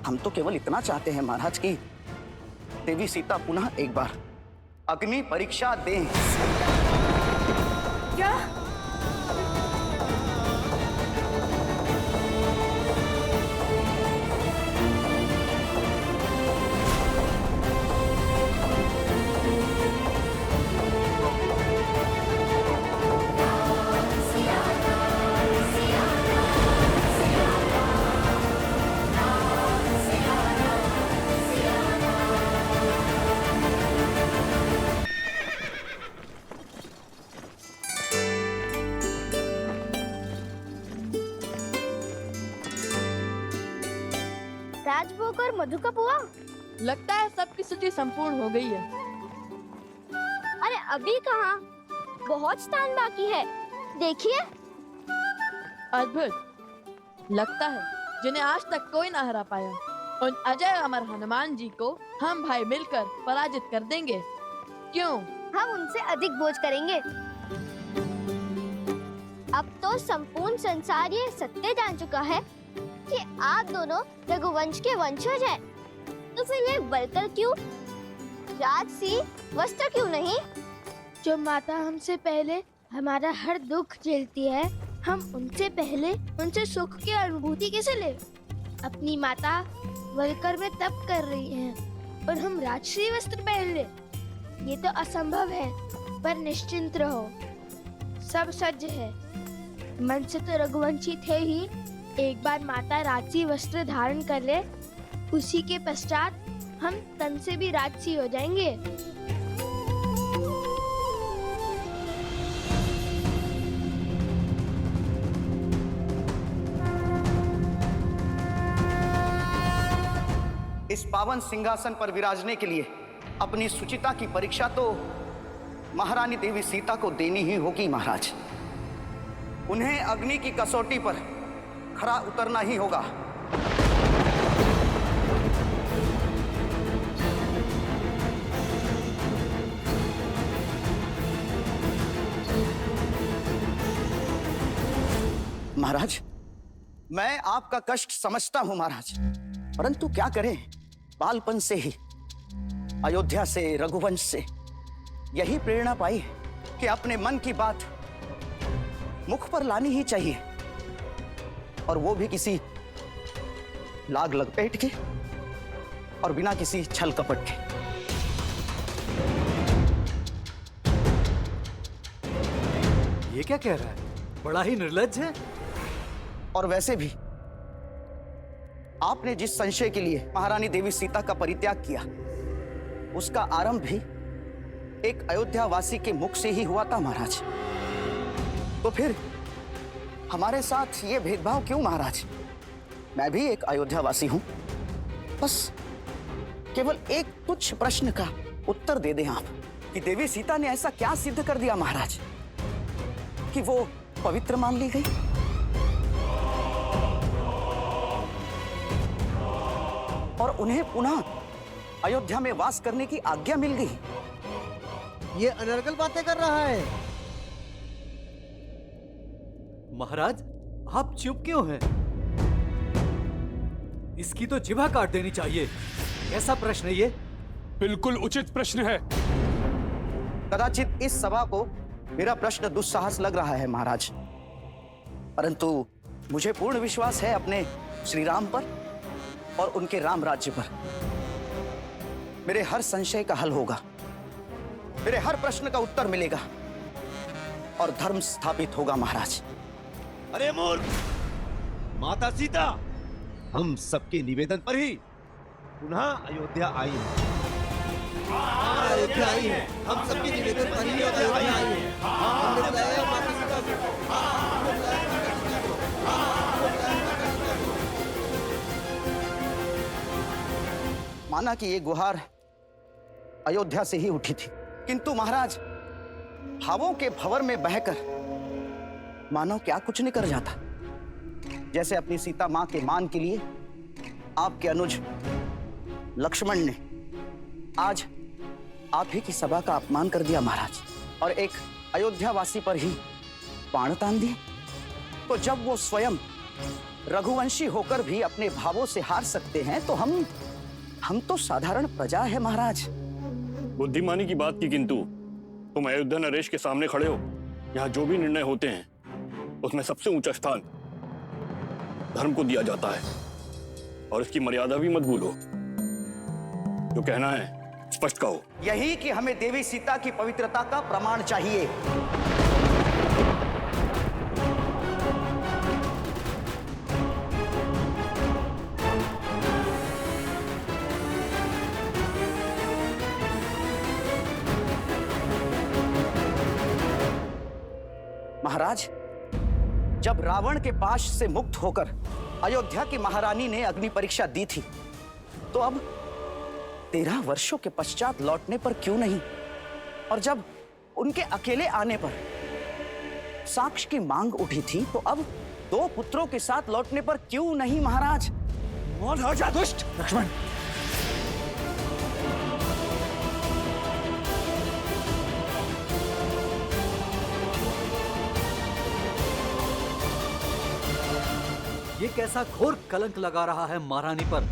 हम तो केवल इतना चाहते हैं महाराज कि देवी सीता पुनः एक बार अग्नि परीक्षा दें। क्या? राजभोग और मधु का पुआ? लगता है सबकी सूची संपूर्ण हो गई है। अरे अभी कहाँ, बहुत स्थान बाकी है। देखिए। अद्भुत। लगता है जिन्हें आज तक कोई ना हरा पाया, उन अजय अमर हनुमान जी को हम भाई मिलकर पराजित कर देंगे। क्यों? हम उनसे अधिक बोझ करेंगे। अब तो संपूर्ण संसार ये सत्य जान चुका है कि आप दोनों रघुवंश के वंशज हैं। तो फिर ये बलकर क्यों? राजसी वस्त्र क्यों नहीं? जो माता हमसे पहले हमारा हर दुख झेलती है, हम उनसे पहले उनसे सुख की अनुभूति कैसे ले? अपनी माता वलकर में तप कर रही हैं और हम राजसी वस्त्र पहन ले? ये तो असंभव है। पर निश्चिंत रहो, सब सज्ज है। मन से तो रघुवंशी थे ही, एक बार माता राजसी वस्त्र धारण कर ले, उसी के पश्चात हम तन से भी राजसी हो जाएंगे। इस पावन सिंहासन पर विराजने के लिए अपनी सुचिता की परीक्षा तो महारानी देवी सीता को देनी ही होगी महाराज। उन्हें अग्नि की कसौटी पर खरा उतरना ही होगा। महाराज, मैं आपका कष्ट समझता हूं महाराज, परंतु क्या करें, बालपन से ही अयोध्या से, रघुवंश से यही प्रेरणा पाई है कि अपने मन की बात मुख पर लानी ही चाहिए, और वो भी किसी लाग लपेट के और बिना किसी छल कपट के। ये क्या कह रहा है? बड़ा ही निर्लज्ज है। और वैसे भी आपने जिस संशय के लिए महारानी देवी सीता का परित्याग किया, उसका आरंभ भी एक अयोध्या वासी के मुख से ही हुआ था महाराज। तो फिर हमारे साथ ये भेदभाव क्यों महाराज? मैं भी एक अयोध्या वासी हूं। बस केवल एक तुच्छ प्रश्न का उत्तर दे दें आप कि देवी सीता ने ऐसा क्या सिद्ध कर दिया महाराज कि वो पवित्र मान ली गई? और उन्हें पुनः अयोध्या में वास करने की आज्ञा मिल गई। ये अनर्गल बातें कर रहा है। महाराज, आप चुप क्यों हैं? इसकी तो जिभा काट देनी चाहिए। कैसा प्रश्न है ये? बिल्कुल उचित प्रश्न है। कदाचित इस सभा को मेरा प्रश्न दुस्साहस लग रहा है महाराज, परंतु मुझे पूर्ण विश्वास है अपने श्री राम पर और उनके राम राज्य पर। मेरे हर संशय का हल होगा, मेरे हर प्रश्न का उत्तर मिलेगा और धर्म स्थापित होगा महाराज। अरे मूर्ख! माता सीता हम सबके निवेदन पर ही पुनः अयोध्या आई है। अयोध्या आई है। हम सबके निवेदन पर ही अयोध्या आई है। हमने बुलाया माता सीता को। माना कि ये गुहार अयोध्या से ही उठी थी, किंतु महाराज भावों के भंवर में बहकर मानो क्या कुछ नहीं कर जाता। जैसे अपनी सीता मां के मान के लिए आपके अनुज लक्ष्मण ने आज आप ही की सभा का अपमान कर दिया महाराज, और एक अयोध्या वासी पर ही बाण तान दिए। तो जब वो स्वयं रघुवंशी होकर भी अपने भावों से हार सकते हैं तो हम तो साधारण प्रजा है महाराज। बुद्धिमानी की बात की, किंतु तुम अयोध्या नरेश के सामने खड़े हो। यहाँ जो भी निर्णय होते हैं उसमें सबसे ऊंचा स्थान धर्म को दिया जाता है, और इसकी मर्यादा भी मत भूलो। जो कहना है स्पष्ट कहो। यही कि हमें देवी सीता की पवित्रता का प्रमाण चाहिए। महाराज, जब रावण के पाश से मुक्त होकर अयोध्या की महारानी ने अग्नि परीक्षा दी थी, तो अब 13 वर्षों के पश्चात लौटने पर क्यों नहीं? और जब उनके अकेले आने पर साक्ष्य की मांग उठी थी, तो अब 2 पुत्रों के साथ लौटने पर क्यों नहीं महाराज? राजा दुष्ट! लक्ष्मण, ये कैसा घोर कलंक लगा रहा है महारानी पर।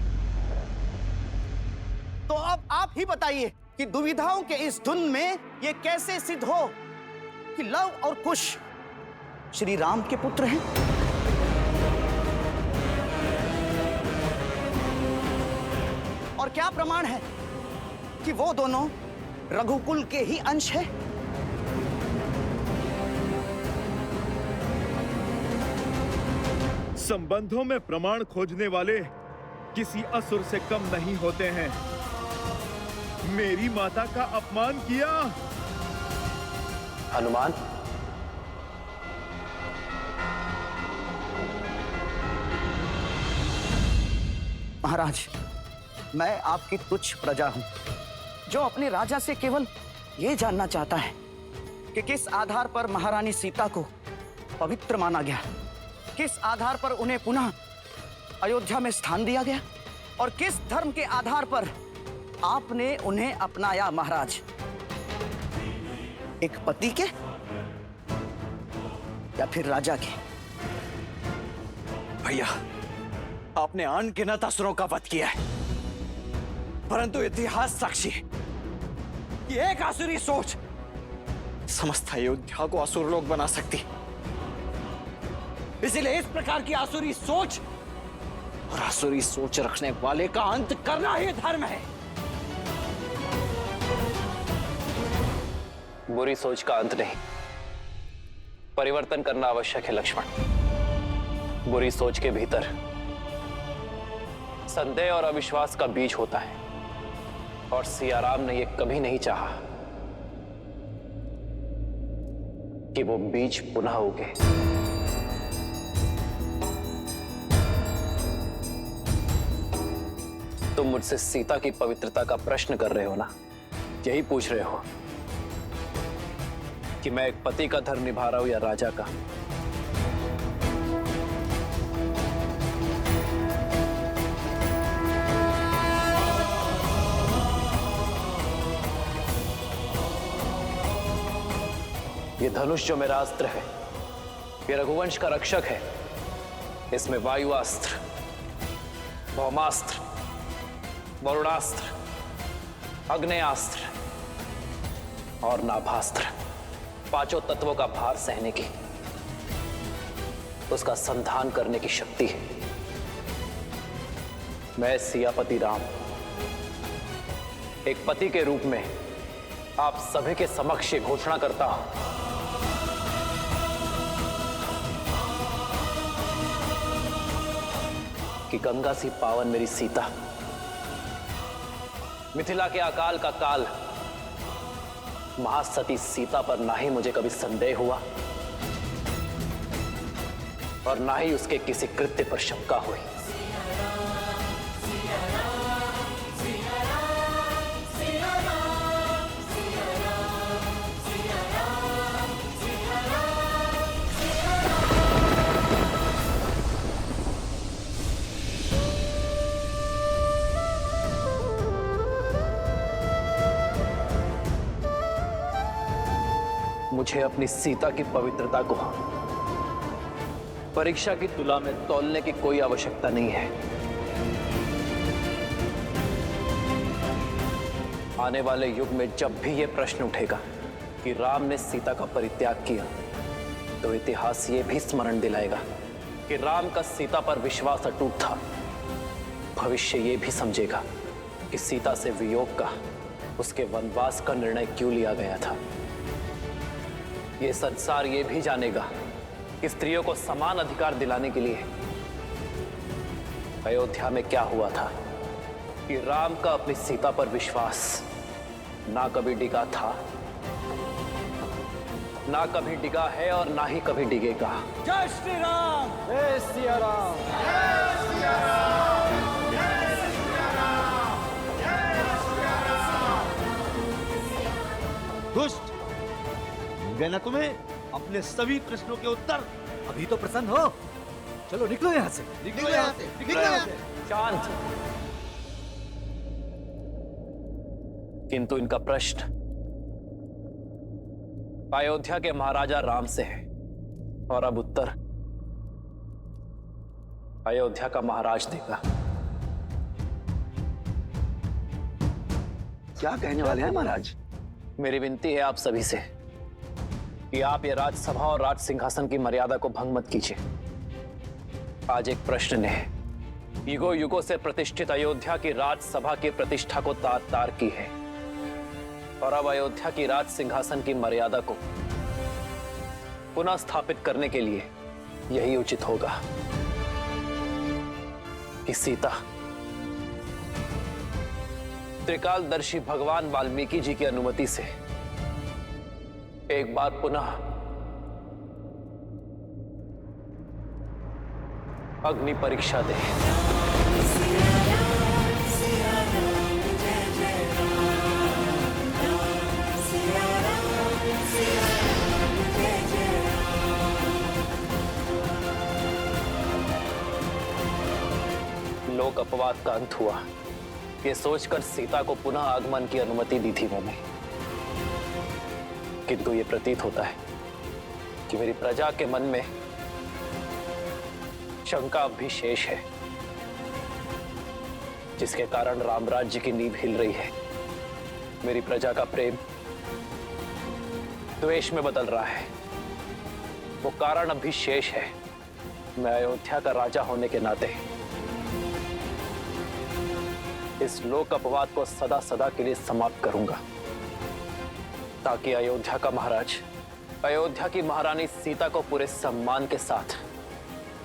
तो अब आप ही बताइए कि दुविधाओं के इस धुन में ये कैसे सिद्ध हो कि लव और कुश श्री राम के पुत्र हैं? और क्या प्रमाण है कि वो दोनों रघुकुल के ही अंश हैं? संबंधों में प्रमाण खोजने वाले किसी असुर से कम नहीं होते हैं। मेरी माता का अपमान किया। हनुमान, महाराज, मैं आपकी तुच्छ प्रजा हूं, जो अपने राजा से केवल ये जानना चाहता है कि किस आधार पर महारानी सीता को पवित्र माना गया, किस आधार पर उन्हें पुनः अयोध्या में स्थान दिया गया, और किस धर्म के आधार पर आपने उन्हें अपनाया महाराज? एक पति के या फिर राजा के? भैया, आपने अनगिनत असुरों का वध किया है, परंतु इतिहास साक्षी है कि एक आसुरी सोच समस्त अयोध्या को असुर लोक बना सकती। इसीलिए इस प्रकार की आसुरी सोच और आसुरी सोच रखने वाले का अंत करना ही धर्म है। बुरी सोच का अंत नहीं, परिवर्तन करना आवश्यक है लक्ष्मण। बुरी सोच के भीतर संदेह और अविश्वास का बीज होता है, और सियाराम ने यह कभी नहीं चाहा कि वो बीज पुनः उगे। तुम मुझसे सीता की पवित्रता का प्रश्न कर रहे हो ना? यही पूछ रहे हो कि मैं एक पति का धर्म निभा रहा हूं या राजा का? ये धनुष जो मेरा अस्त्र है, ये रघुवंश का रक्षक है। इसमें वायुआस्त्र, भौमास्त्र, वरुणास्त्र, अग्नेयास्त्र और नाभास्त्र, 5 तत्वों का भार सहने की, उसका संधान करने की शक्ति है। मैं सियापति राम एक पति के रूप में आप सभी के समक्ष ये घोषणा करता हूं कि गंगा सी पावन मेरी सीता, मिथिला के अकाल का काल महासती सीता पर ना ही मुझे कभी संदेह हुआ और ना ही उसके किसी कृत्य पर शंका हुई। मुझे अपनी सीता की पवित्रता को परीक्षा की तुला में तौलने की कोई आवश्यकता नहीं है। आने वाले युग में जब भी यह प्रश्न उठेगा कि राम ने सीता का परित्याग किया, तो इतिहास ये भी स्मरण दिलाएगा कि राम का सीता पर विश्वास अटूट था। भविष्य ये भी समझेगा कि सीता से वियोग का, उसके वनवास का निर्णय क्यों लिया गया था। ये संसार ये भी जानेगा कि स्त्रियों को समान अधिकार दिलाने के लिए अयोध्या में क्या हुआ था, कि राम का अपनी सीता पर विश्वास ना कभी डिगा था, ना कभी डिगा है और ना ही कभी डिगेगा। जय श्री राम, जय सिया राम, जय सिया राम, जय सिया राम, जय सिया राम। दुष्ट, मिल गए ना तुम्हें अपने सभी प्रश्नों के उत्तर? अभी तो प्रसन्न हो, चलो निकलो यहाँ से। निकलो यहाँ से, निकलो यहाँ से। शांत। किंतु इनका प्रश्न अयोध्या के महाराजा राम से है, और अब उत्तर अयोध्या का महाराज देगा। क्या कहने वाले हैं महाराज? मेरी विनती है आप सभी से कि आप ये राजसभा और राज सिंहासन की मर्यादा को भंग मत कीजिए। आज एक प्रश्न ने युगों युगों से प्रतिष्ठित अयोध्या की राजसभा की प्रतिष्ठा को तार तार की है, और अब अयोध्या की राज सिंहासन की मर्यादा को पुनः स्थापित करने के लिए यही उचित होगा कि सीता त्रिकालदर्शी भगवान वाल्मीकि जी की अनुमति से एक बार पुनः अग्नि परीक्षा दे। लोक अपवाद का अंत हुआ, ये सोचकर सीता को पुनः आगमन की अनुमति दी थी मैंने, किंतु ये प्रतीत होता है कि मेरी प्रजा के मन में शंका अब भी शेष है, जिसके कारण राम राज्य की नींव हिल रही है। मेरी प्रजा का प्रेम द्वेष में बदल रहा है। वो कारण अब भी शेष है। मैं अयोध्या का राजा होने के नाते इस लोक अपवाद को सदा सदा के लिए समाप्त करूंगा, ताकि अयोध्या का महाराज अयोध्या की महारानी सीता को पूरे सम्मान के साथ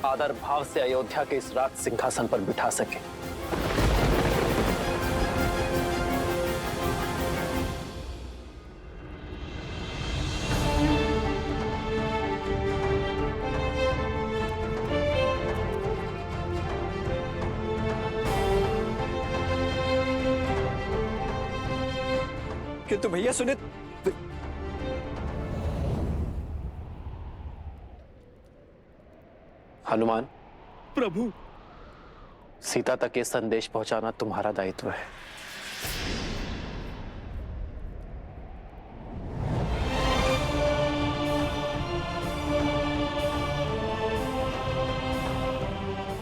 आदर भाव से अयोध्या के इस राज सिंहासन पर बिठा सके। किंतु भैया सुने, हनुमान, प्रभु, सीता तक ये संदेश पहुंचाना तुम्हारा दायित्व है।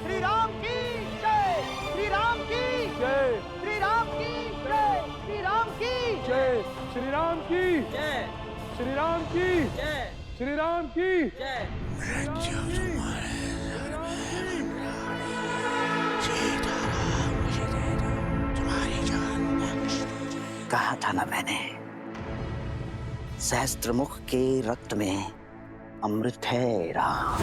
श्री राम की जय, श्री राम की जय, श्री राम की जय, श्री राम की जय, श्री राम की जय, श्री राम की जय, श्री राम की जय। कहा था ना मैंने, सहस्त्रमुख के रक्त में अमृत है राम,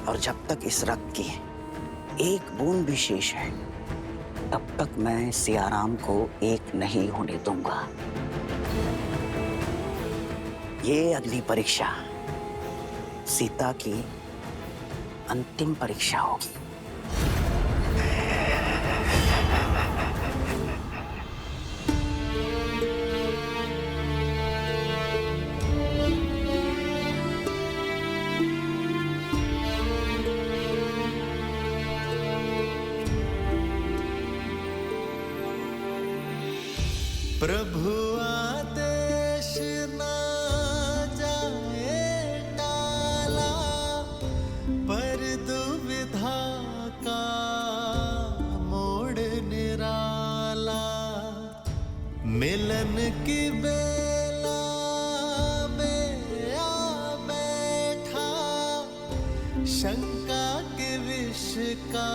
और जब तक इस रक्त की एक बूंद भी शेष है, तब तक मैं सियाराम को एक नहीं होने दूंगा। ये अग्नि परीक्षा सीता की अंतिम परीक्षा होगी। प्रभु आदेश ना जाए टाला, लगन की बेला में आ बैठा, शंका के विष का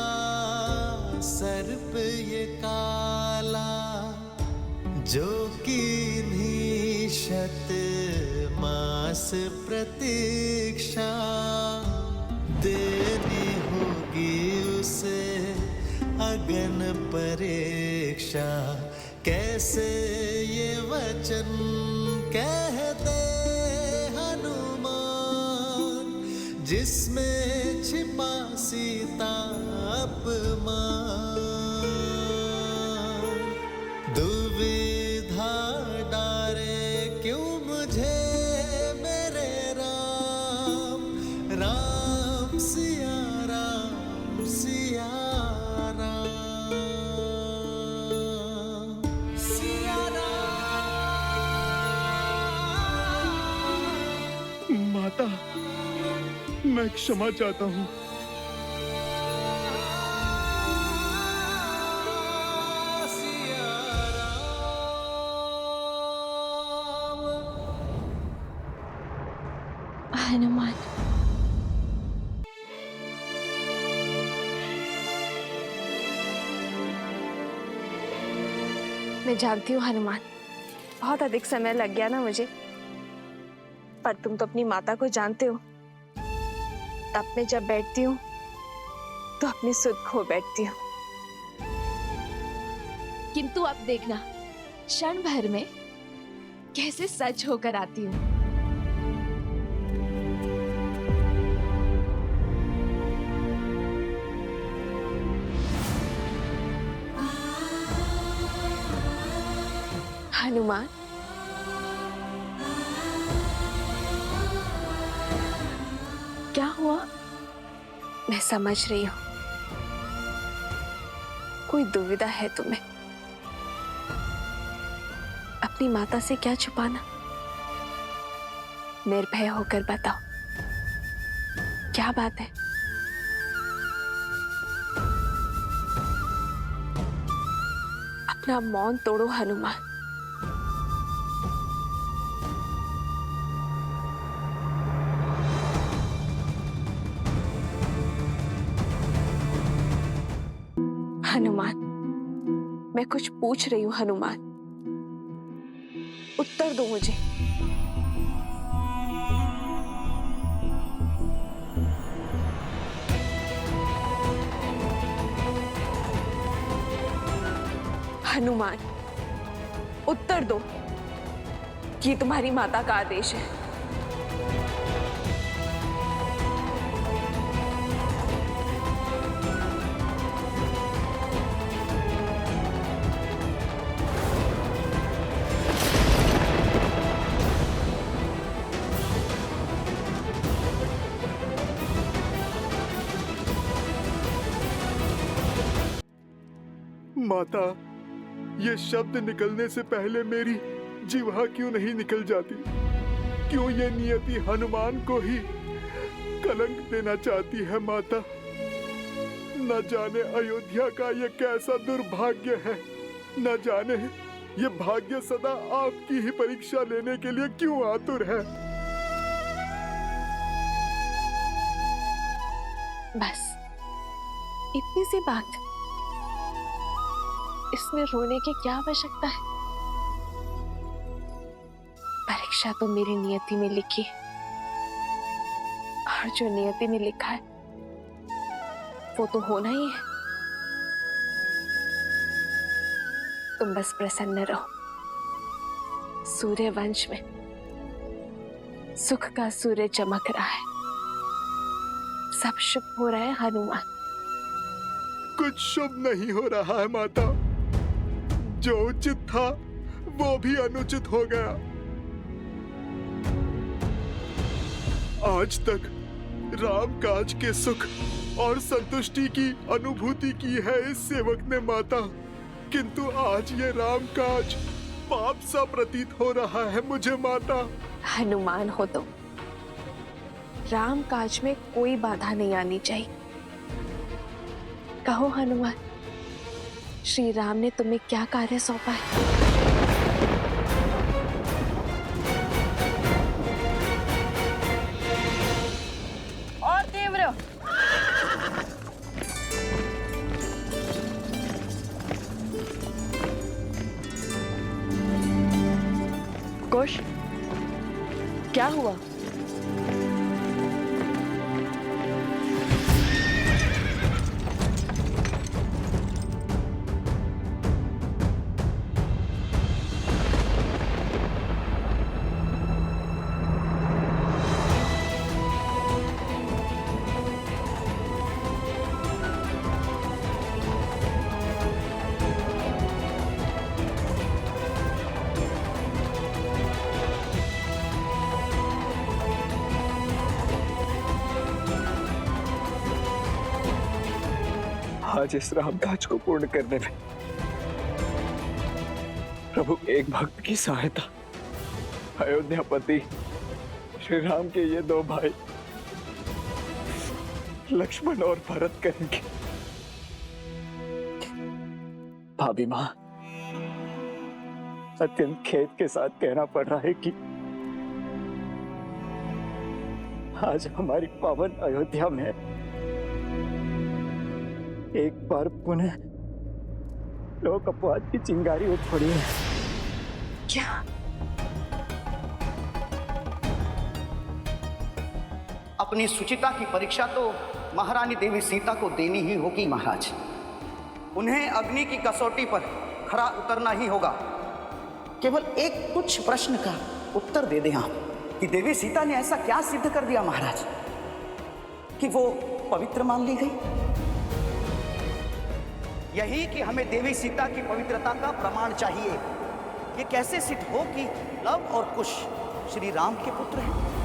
सर्प ये काला, जो किन्हीं शत मास प्रतीक्षा देनी होगी उसे अगन परीक्षा। कैसे ये वचन कहते हनुमान, जिसमें छिपा सीता अपमान। दुविधा डारे क्यों मुझे मेरे राम, राम सिया राम सिया राम, सिया राम। माता, मैं क्षमा चाहता हूँ। हनुमान, मैं जानती हूँ हनुमान, बहुत अधिक समय लग गया ना मुझे, पर तुम तो अपनी माता को जानते हो। तब मैं जब बैठती हूँ तो अपनी सुध खो बैठती हूँ। किंतु अब देखना, क्षण भर में कैसे सच होकर आती हूँ। हनुमान, क्या हुआ? मैं समझ रही हूँ, कोई दुविधा है तुम्हें। अपनी माता से क्या छुपाना? निर्भय होकर बताओ, क्या बात है? अपना मौन तोड़ो हनुमान। हनुमान, मैं कुछ पूछ रही हूँ हनुमान, उत्तर दो मुझे। हनुमान, उत्तर दो कि तुम्हारी माता का आदेश है। माता, ये शब्द निकलने से पहले मेरी जिह्वा क्यों नहीं निकल जाती? क्यों ये नियति हनुमान को ही कलंक देना चाहती है माता? न जाने अयोध्या का ये कैसा दुर्भाग्य है, न जाने ये भाग्य सदा आपकी ही परीक्षा लेने के लिए क्यों आतुर है। बस इतनी सी बात, इसमें रोने की क्या आवश्यकता है? परीक्षा तो मेरी नियति में लिखी है, और जो नियति में लिखा है वो तो होना ही है। तुम बस प्रसन्न रहो। सूर्य वंश में सुख का सूर्य चमक रहा है, सब शुभ हो रहा है हनुमान। कुछ शुभ नहीं हो रहा है माता। जो उचित था वो भी अनुचित हो गया। आज तक राम काज के सुख और संतुष्टि की अनुभूति की है इस सेवक ने माता, किंतु आज ये राम काज पाप सा प्रतीत हो रहा है मुझे माता। हनुमान हो तो राम काज में कोई बाधा नहीं आनी चाहिए। कहो हनुमान, श्री राम ने तुम्हें क्या कार्य सौंपा है? कुश, क्या हुआ? आज इस रामकाज को पूर्ण करने में प्रभु एक भक्त की सहायता अयोध्यापति श्री राम के ये दो भाई लक्ष्मण और भरत करेंगे। भाभी मां, अत्यंत खेद के साथ कहना पड़ रहा है कि आज हमारी पावन अयोध्या में एक बार पुनः लोक अपवाद की चिंगारी उठ पड़ी है। क्या? अपनी सुचिता की परीक्षा तो महारानी देवी सीता को देनी ही होगी महाराज। उन्हें अग्नि की कसौटी पर खरा उतरना ही होगा। केवल एक तुच्छ प्रश्न का उत्तर दे दें आप कि देवी सीता ने ऐसा क्या सिद्ध कर दिया महाराज कि वो पवित्र मान ली गई। यही कि हमें देवी सीता की पवित्रता का प्रमाण चाहिए। ये कैसे सिद्ध हो कि लव और कुश श्री राम के पुत्र हैं?